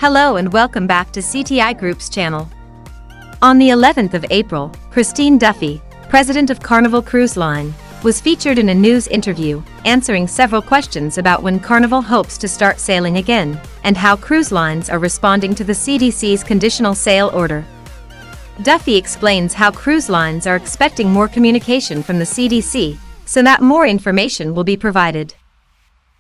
Hello and welcome back to CTI Group's channel. On the 11th of April, Christine Duffy, president of Carnival Cruise Line, was featured in a news interview, answering several questions about when Carnival hopes to start sailing again, and how cruise lines are responding to the CDC's conditional sail order. Duffy explains how cruise lines are expecting more communication from the CDC, so that more information will be provided.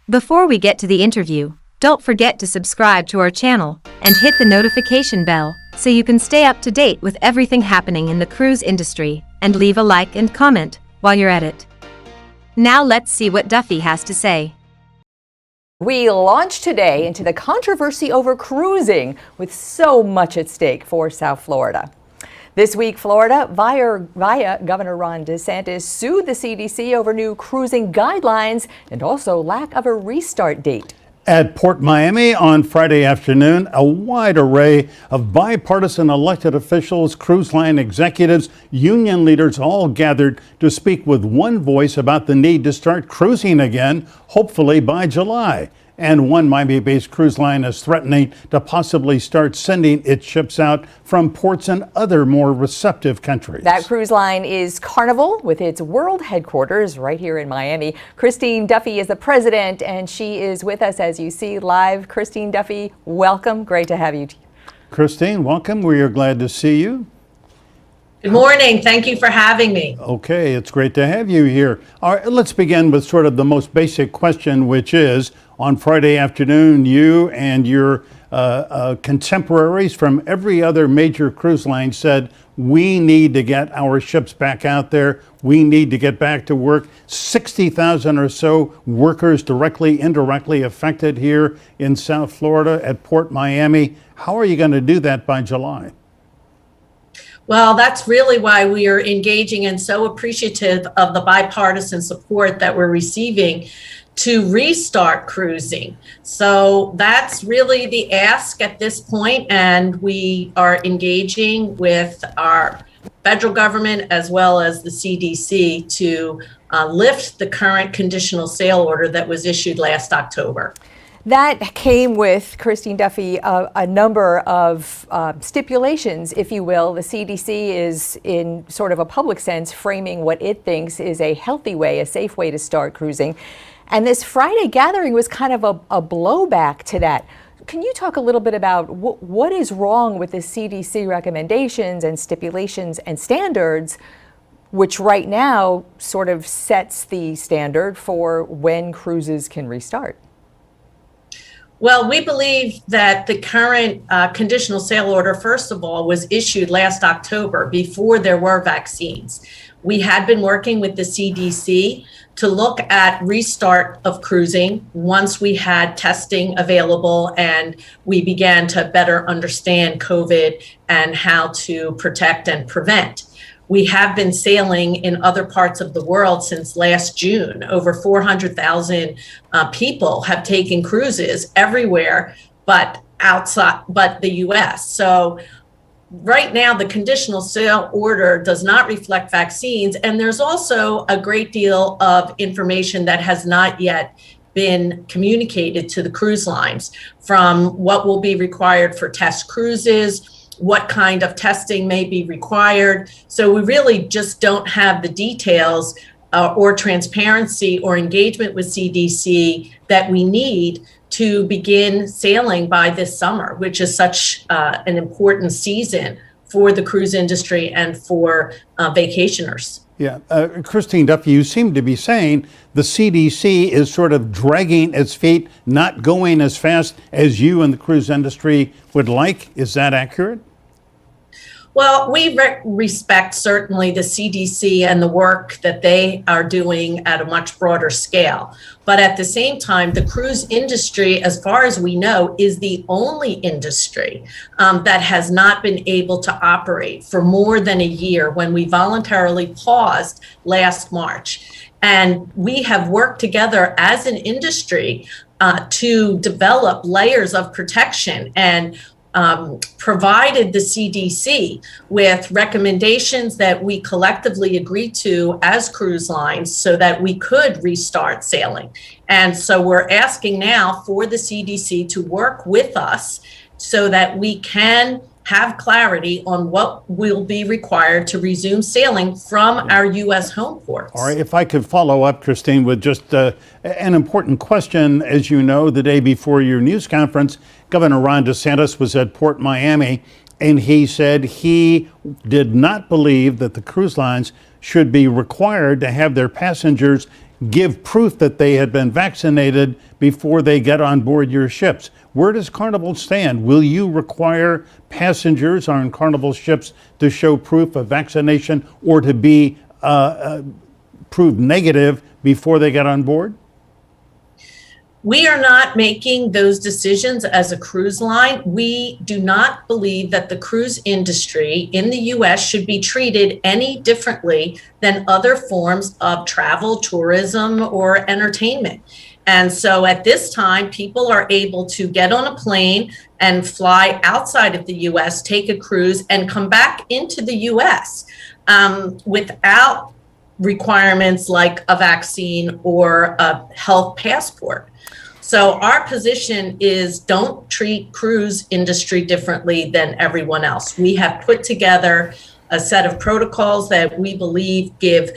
Before we get to the interview, don't forget to subscribe to our channel and hit the notification bell so you can stay up to date with everything happening in the cruise industry, and leave a like and comment while you're at it. Now let's see what Duffy has to say. We launch today into the controversy over cruising, with so much at stake for South Florida. This week, Florida, via Governor Ron DeSantis, sued the CDC over new cruising guidelines and also lack of a restart date. At Port Miami on Friday afternoon, a wide array of bipartisan elected officials, cruise line executives, union leaders all gathered to speak with one voice about the need to start cruising again, hopefully by July. And one Miami-based cruise line is threatening to possibly start sending its ships out from ports in other more receptive countries. That cruise line is Carnival, with its world headquarters right here in Miami. Christine Duffy is the president, and she is with us, as you see, live. Christine Duffy, welcome. Great to have you. Christine, welcome. We are glad to see you. Good morning. Thank you for having me. Okay, it's great to have you here. All right, let's begin with sort of the most basic question, which is, on Friday afternoon, you and your contemporaries from every other major cruise line said, we need to get our ships back out there. We need to get back to work. 60,000 or so workers directly, indirectly affected here in South Florida at Port Miami. How are you going to do that by July? Well, that's really why we are engaging and so appreciative of the bipartisan support that we're receiving to restart cruising. So that's really the ask at this point, and we are engaging with our federal government as well as the CDC to lift the current conditional sail order that was issued last October. That came with, Christine Duffy, a number of stipulations, if you will. The CDC is, in sort of a public sense, framing what it thinks is a healthy way, a safe way to start cruising. And this Friday gathering was kind of a blowback to that. Can you talk a little bit about what is wrong with the CDC recommendations and stipulations and standards, which right now sort of sets the standard for when cruises can restart? Well, we believe that the current conditional sail order, first of all, was issued last October before there were vaccines. We had been working with the CDC to look at restart of cruising once we had testing available and we began to better understand COVID and how to protect and prevent. We have been sailing in other parts of the world since last June. Over 400,000 people have taken cruises everywhere but the US. So right now, the conditional sail order does not reflect vaccines, and there's also a great deal of information that has not yet been communicated to the cruise lines, from what will be required for test cruises, what kind of testing may be required. So we really just don't have the details or transparency or engagement with CDC that we need to begin sailing by this summer, which is such an important season for the cruise industry and for vacationers. Yeah, Christine Duffy, you seem to be saying the CDC is sort of dragging its feet, not going as fast as you and the cruise industry would like. Is that accurate? Well, we respect certainly the CDC and the work that they are doing at a much broader scale. But at the same time, the cruise industry, as far as we know, is the only industry that has not been able to operate for more than a year, when we voluntarily paused last March. And we have worked together as an industry to develop layers of protection and provided the CDC with recommendations that we collectively agreed to as cruise lines so that we could restart sailing. And so we're asking now for the CDC to work with us so that we can have clarity on what will be required to resume sailing from our U.S. home ports. All right, if I could follow up, Christine, with just an important question. As you know, the day before your news conference, Governor Ron DeSantis was at Port Miami, and he said he did not believe that the cruise lines should be required to have their passengers give proof that they had been vaccinated before they get on board your ships. Where does Carnival stand? Will you require passengers on Carnival ships to show proof of vaccination or to be proved negative before they get on board? We are not making those decisions as a cruise line. We do not believe that the cruise industry in the U.S. should be treated any differently than other forms of travel, tourism, or entertainment. And so at this time, people are able to get on a plane and fly outside of the U.S., take a cruise, and come back into the U.S. Without requirements like a vaccine or a health passport. So our position is don't treat cruise industry differently than everyone else. We have put together a set of protocols that we believe give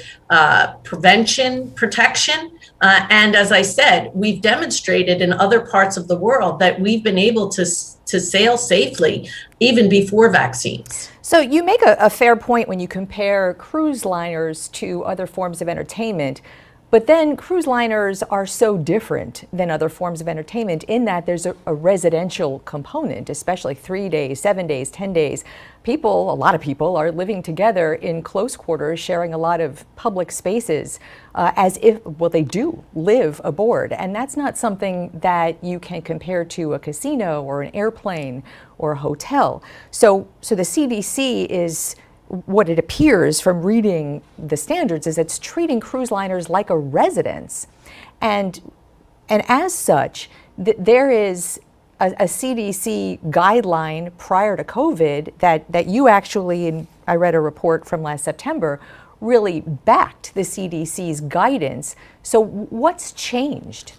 prevention, protection. And as I said, we've demonstrated in other parts of the world that we've been able to sail safely even before vaccines. So you make a fair point when you compare cruise liners to other forms of entertainment. But then cruise liners are so different than other forms of entertainment in that there's a residential component, especially 3 days, 7 days, 10 days. A lot of people are living together in close quarters, sharing a lot of public spaces as if, well, they do live aboard. And that's not something that you can compare to a casino or an airplane or a hotel. So the CDC is, what it appears from reading the standards, is it's treating cruise liners like a residence. And as such, there is a CDC guideline prior to COVID that you actually, and I read a report from last September, really backed the CDC's guidance. So what's changed?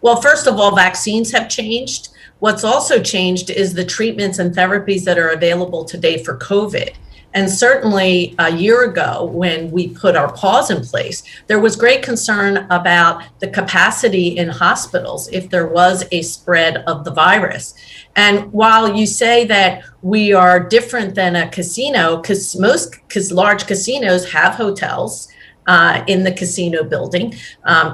Well, first of all, vaccines have changed. What's also changed is the treatments and therapies that are available today for COVID. And certainly a year ago, when we put our pause in place, there was great concern about the capacity in hospitals if there was a spread of the virus. And while you say that we are different than a casino, because large casinos have hotels, in the casino building.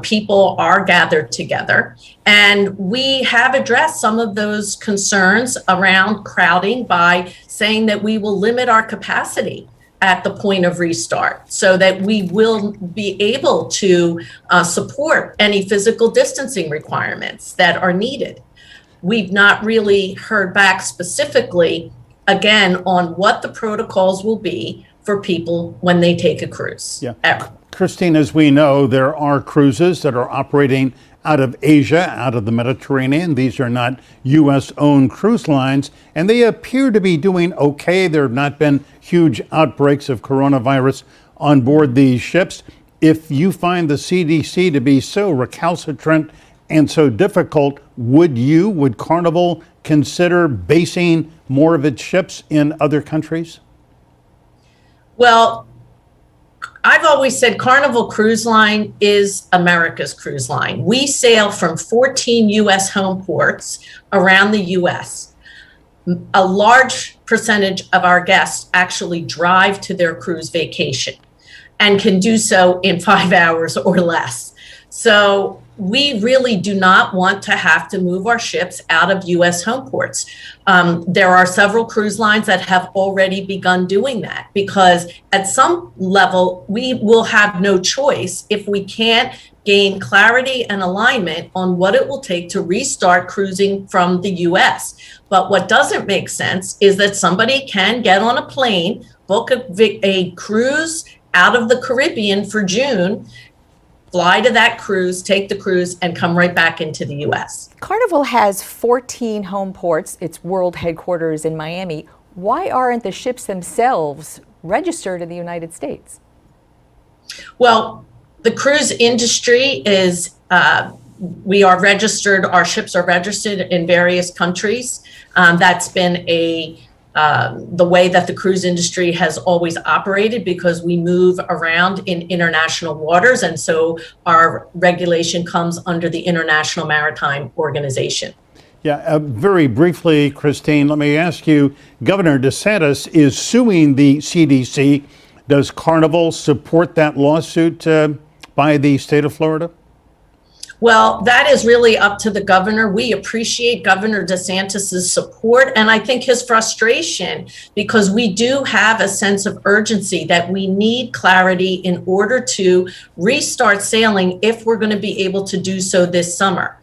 People are gathered together. And we have addressed some of those concerns around crowding by saying that we will limit our capacity at the point of restart so that we will be able to support any physical distancing requirements that are needed. We've not really heard back specifically, again, on what the protocols will be for people when they take a cruise. Yeah. Christine, as we know, there are cruises that are operating out of Asia, out of the Mediterranean. These are not U.S.-owned cruise lines, and they appear to be doing okay. There have not been huge outbreaks of coronavirus on board these ships. If you find the CDC to be so recalcitrant and so difficult, would Carnival consider basing more of its ships in other countries? Well, I've always said Carnival Cruise Line is America's cruise line. We sail from 14 U.S. home ports around the U.S. A large percentage of our guests actually drive to their cruise vacation and can do so in 5 hours or less. So we really do not want to have to move our ships out of U.S. home ports. There are several cruise lines that have already begun doing that because at some level, we will have no choice if we can't gain clarity and alignment on what it will take to restart cruising from the U.S. But what doesn't make sense is that somebody can get on a plane, book a cruise out of the Caribbean for June, fly to that cruise, take the cruise, and come right back into the U.S. Carnival has 14 home ports, its world headquarters in Miami. Why aren't the ships themselves registered in the United States? Well, the cruise industry is we are registered, our ships are registered in various countries. That's been the way that the cruise industry has always operated, because we move around in international waters. And so our regulation comes under the International Maritime Organization. Yeah, very briefly, Christine, let me ask you, Governor DeSantis is suing the CDC. Does Carnival support that lawsuit by the state of Florida? Well, that is really up to the governor. We appreciate Governor DeSantis's support, and I think his frustration, because we do have a sense of urgency that we need clarity in order to restart sailing if we're going to be able to do so this summer.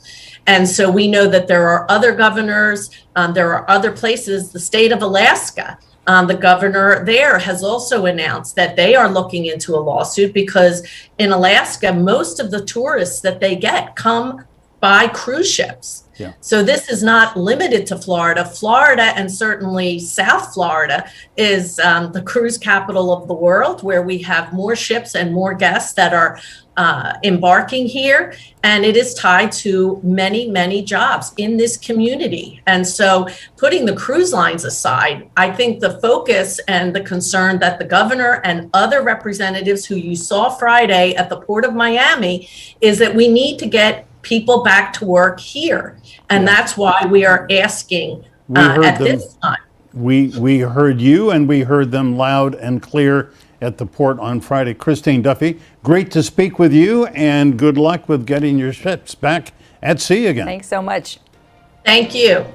And so we know that there are other governors, there are other places, the state of Alaska. The governor there has also announced that they are looking into a lawsuit, because in Alaska, most of the tourists that they get come by cruise ships. Yeah. So this is not limited to Florida. Florida, and certainly South Florida, is the cruise capital of the world, where we have more ships and more guests that are embarking here. And it is tied to many, many jobs in this community. And so putting the cruise lines aside, I think the focus and the concern that the governor and other representatives who you saw Friday at the Port of Miami is that we need to get people back to work here. And that's why we are asking at this time. We heard you, and we heard them loud and clear at the port on Friday. Christine Duffy, great to speak with you, and good luck with getting your ships back at sea again. Thanks so much. Thank you.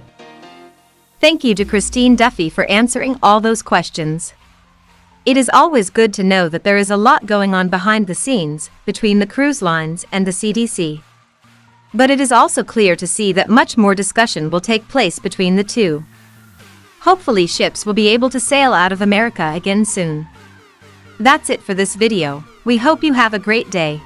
Thank you to Christine Duffy for answering all those questions. It is always good to know that there is a lot going on behind the scenes between the cruise lines and the CDC. But it is also clear to see that much more discussion will take place between the two. Hopefully ships will be able to sail out of America again soon. That's it for this video. We hope you have a great day.